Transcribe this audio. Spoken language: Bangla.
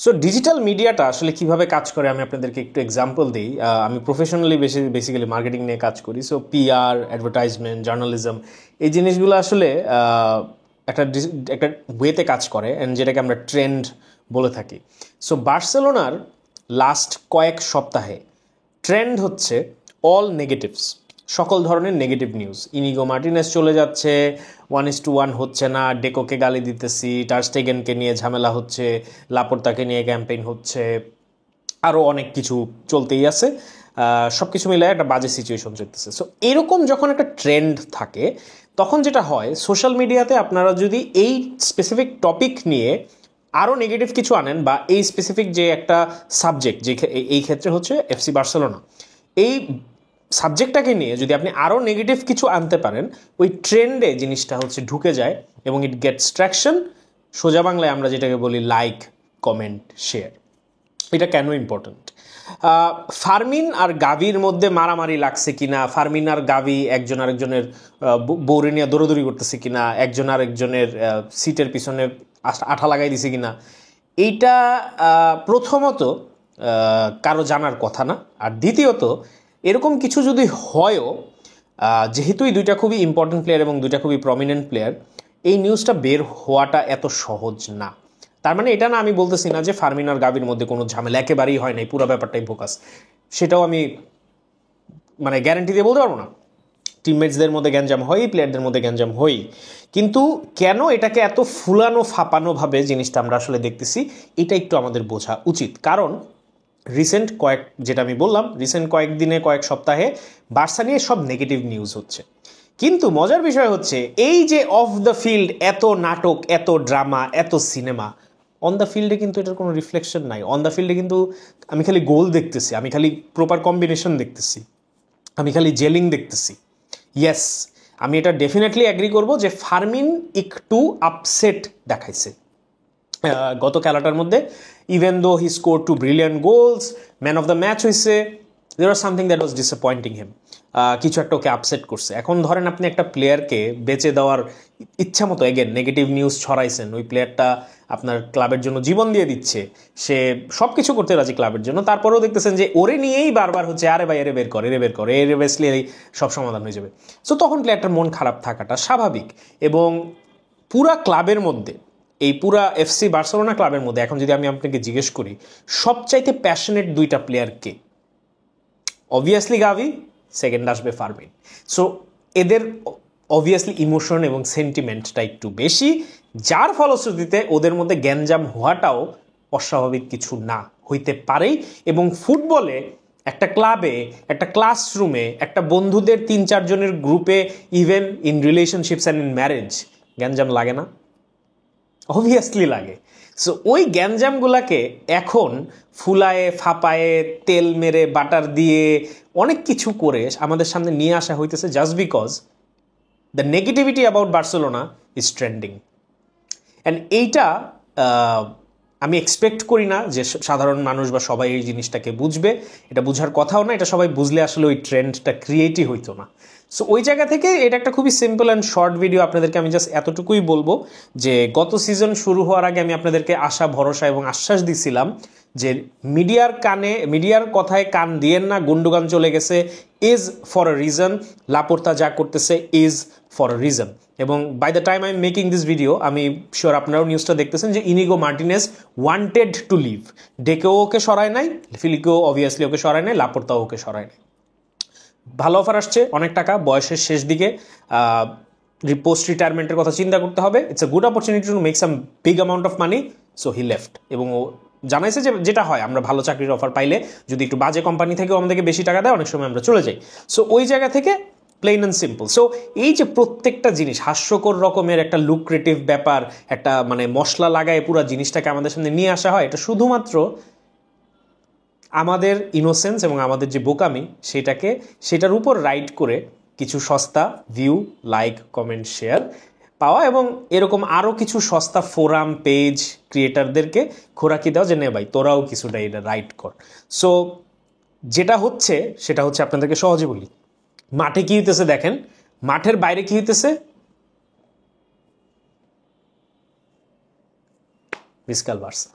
সো ডিজিটাল মিডিয়াটা আসলে কিভাবে কাজ করে আমি আপনাদেরকে একটু এক্সাম্পল দিই। আমি প্রফেশনালি বেসিক্যালি মার্কেটিং নিয়ে কাজ করি। সো পিআর, অ্যাডভার্টাইজমেন্ট, জার্নালিজম, এই জিনিসগুলো আসলে একটা একটা ওয়েতে কাজ করে, অ্যান্ড যেটাকে আমরা ট্রেন্ড বলে থাকি। সো বার্সেলোনার লাস্ট কয়েক সপ্তাহে ট্রেন্ড হচ্ছে অল নেগেটিভস, সকল ধরনের নেগেটিভ নিউজ। ইনিগো মার্টিনেস চলে যাচ্ছে, 1:1 হচ্ছে না, ডেকোকে গালি দিতেছি, টার স্টেগেনকে নিয়ে ঝামেলা হচ্ছে, লাপোর্তাকে নিয়ে ক্যাম্পেইন হচ্ছে, আরও অনেক কিছু চলতেই আছে। সব কিছু মিলে একটা বাজে সিচুয়েশন চলতেছে। সো এরকম যখন একটা ট্রেন্ড থাকে তখন যেটা হয়, সোশ্যাল মিডিয়াতে আপনারা যদি এই স্পেসিফিক টপিক নিয়ে আরও নেগেটিভ কিছু আনেন, বা এই স্পেসিফিক যে একটা সাবজেক্ট, যে এই ক্ষেত্রে হচ্ছে এফসি বার্সেলোনা, এই সাবজেক্টটাকে নিয়ে যদি আপনি আরও নেগেটিভ কিছু আনতে পারেন, ওই ট্রেন্ডে জিনিসটা হচ্ছে ঢুকে যায় এবং ইট গেটস ট্র্যাকশন। সোজা বাংলায় আমরা যেটাকে বলি লাইক, কমেন্ট, শেয়ার। এটা কেন ইম্পর্ট্যান্ট? ফার্মিন আর গাভির মধ্যে মারামারি লাগছে কিনা, ফার্মিন আর গাভি একজন আরেকজনের বউরে নিয়ে দৌড়দৌড়ি করতেছে কিনা, একজন আরেকজনের সিটের পিছনে আঠা লাগাই দিছে কিনা, এইটা প্রথমত কারো জানার কথা না। আর দ্বিতীয়ত, এরকম কিছু যদি হয়ও, যেহেতু এই দুইটা খুবই ইম্পর্টেন্ট প্লেয়ার এবং দুইটা খুবই প্রমিনেন্ট প্লেয়ার, এই নিউজটা বের হওয়াটা এত সহজ না। তার মানে এটা না আমি বলতেছি না যে ফার্মিন আর গাভির মধ্যে কোনো ঝামেলা একেবারেই হয় নাই, পুরো ব্যাপারটাই ফোকাস, সেটাও আমি মানে গ্যারান্টি দিয়ে বলতে পারবো না। টিমমেটসদের মধ্যে গ্যাঞ্জাম হয়, প্লেয়ারদের মধ্যে গ্যাঞ্জাম হয়, কিন্তু কেন এটাকে এত ফুলানো ফাপানোভাবে জিনিসটা আমরা আসলে দেখতেছি, এটা একটু আমাদের বোঝা উচিত। কারণ রিসেন্ট যেটা আমি বললাম, রিসেন্ট কয়েকদিনে, কয়েক সপ্তাহে বার্সা নিয়ে সব নেগেটিভ নিউজ হচ্ছে। কিন্তু মজার বিষয় হচ্ছে, এই যে অফ দ্য ফিল্ড এত নাটক, এত ড্রামা, এত সিনেমা, অন দ্য ফিল্ডে কিন্তু এটার কোনো রিফ্লেকশন নাই। অন দ্য ফিল্ডে কিন্তু আমি খালি গোল দেখতেছি, আমি খালি প্রপার কম্বিনেশন দেখতেছি, আমি খালি জেলিং দেখতেছি। ইয়েস, আমি এটা ডেফিনেটলি অ্যাগ্রি করবো যে ফার্মিন একটু আপসেট দেখাইছে গত খেলাটার মধ্যে। Even though he score 2 brilliant goals, man of the match হয়েছে, there was something that was disappointing him. কিছু একটা ওকে আপসেট করছে। এখন ধরেন আপনি একটা প্লেয়ারকে বেচে দেওয়ার ইচ্ছা মতো এগেন নেগেটিভ নিউজ ছড়াইছেন, ওই প্লেয়ারটা আপনার ক্লাবের জন্য জীবন দিয়ে দিচ্ছে, সে সব কিছু করতে রাজি ক্লাবের জন্য, তারপরেও দেখতেছেন যে ওরে নিয়েই বারবার হচ্ছে, আরে ভাই এরে বের করে, এরে বের করে, এরে বেসলে সব সমাধান হয়ে যাবে। সো তখন প্লেয়ারটার মন খারাপ থাকাটা স্বাভাবিক। এবং পুরা ক্লাবের মধ্যে, এই পুরা এফসি বার্সেলোনা ক্লাবের মধ্যে এখন যদি আমি আপনাকে জিজ্ঞেস করি সবচাইতে প্যাশনেট দুইটা প্লেয়ার কে, অবভিয়াসলি গাভি, সেকেন্ড আসবে ফার্মিন। সো এদের অবভিয়াসলি ইমোশন এবং সেন্টিমেন্টটা একটু বেশি, যার ফলশ্রুতিতে ওদের মধ্যে গ্যাঞ্জাম হওয়াটাও অস্বাভাবিক কিছু না, হইতে পারেই। এবং ফুটবলে একটা ক্লাবে, একটা ক্লাসরুমে, একটা বন্ধুদের 3-4 জনের গ্রুপে, even in relationships and in marriage, গ্যাঞ্জাম লাগে না? অবভিয়াসলি লাগে। সো ওই গ্যাঞ্জামগুলাকে এখন ফুলায়ে ফাপায়ে, তেল মেরে, বাটার দিয়ে, অনেক কিছু করে আমাদের সামনে নিয়ে আসা হইতেছে just because the negativity about Barcelona is trending. And এইটা আমি এক্সপেক্ট করি না যে সাধারণ মানুষ বা সবাই এই জিনিসটাকে বুঝবে, এটা বুঝার কথাও না, এটা সবাই বুঝলে আসলে ওই ট্রেন্ডটা ক্রিয়েটই হইতো না। সো ওই জায়গা থেকে এটা একটা খুবই সিম্পল অ্যান্ড শর্ট ভিডিও। আপনাদেরকে আমি জাস্ট এতটুকুই বলবো যে গত সিজন শুরু হওয়ার আগে আমি আপনাদেরকে আশা, ভরসা এবং আশ্বাস দিছিলাম যে মিডিয়ার কথায় কান দিয়েন না, গুন্ডুগান চলে গেছে, is for a reason, Laporta যা করতেছে ইজ ফর আ রিজন। এবং by the time I am making this video, আমি শিওর আপনারাও নিউজটা দেখতেছেন যে Inigo Martinez wanted to leave, ডেকেও ওকে সরায় নাই, ফিলিকেও অবভিয়াসলি ওকে সরায় নাই, লাপোর্তাও ওকে সরায় নাই। ভালো অফার আসছে, অনেক টাকা, বয়সের শেষ দিকে, পোস্ট রিটায়ারমেন্টের কথা চিন্তা করতে হবে, it's a good opportunity to make some big amount of money. So he left. এবং ও জানাইছে যে যেটা হয়, আমরা ভালো চাকরির অফার পাইলে যদি একটু বাজে কোম্পানি থেকেও আমাদেরকে বেশি টাকা দেয়, অনেক সময় আমরা চলে যাই। সো ওই জায়গা থেকে প্লেন অ্যান্ড সিম্পল। সো এই যে প্রত্যেকটা জিনিস হাস্যকর রকমের একটা লুক্রেটিভ ব্যাপার, একটা মানে মশলা লাগায় পুরো জিনিসটাকে আমাদের সামনে নিয়ে আসা হয়, এটা শুধুমাত্র আমাদের ইনোসেন্স এবং আমাদের যে বোকামি সেটার উপর রাইড করে কিছু সস্তা ভিউ, লাইক, কমেন্ট, শেয়ার পাওয়া, এবং এরকম আরও কিছু সস্তা ফোরাম, পেজ ক্রিয়েটারদেরকে খোরাকি দেওয়া যে নে ভাই তোরাও কিছুটা এটা রাইড কর। সো যেটা হচ্ছে সেটা হচ্ছে, আপনাদেরকে সহজে বলি, মাঠে কি হইতেছে দেখেন, মাঠের বাইরে কি হইতেছে, ভিসকাল বার্সা।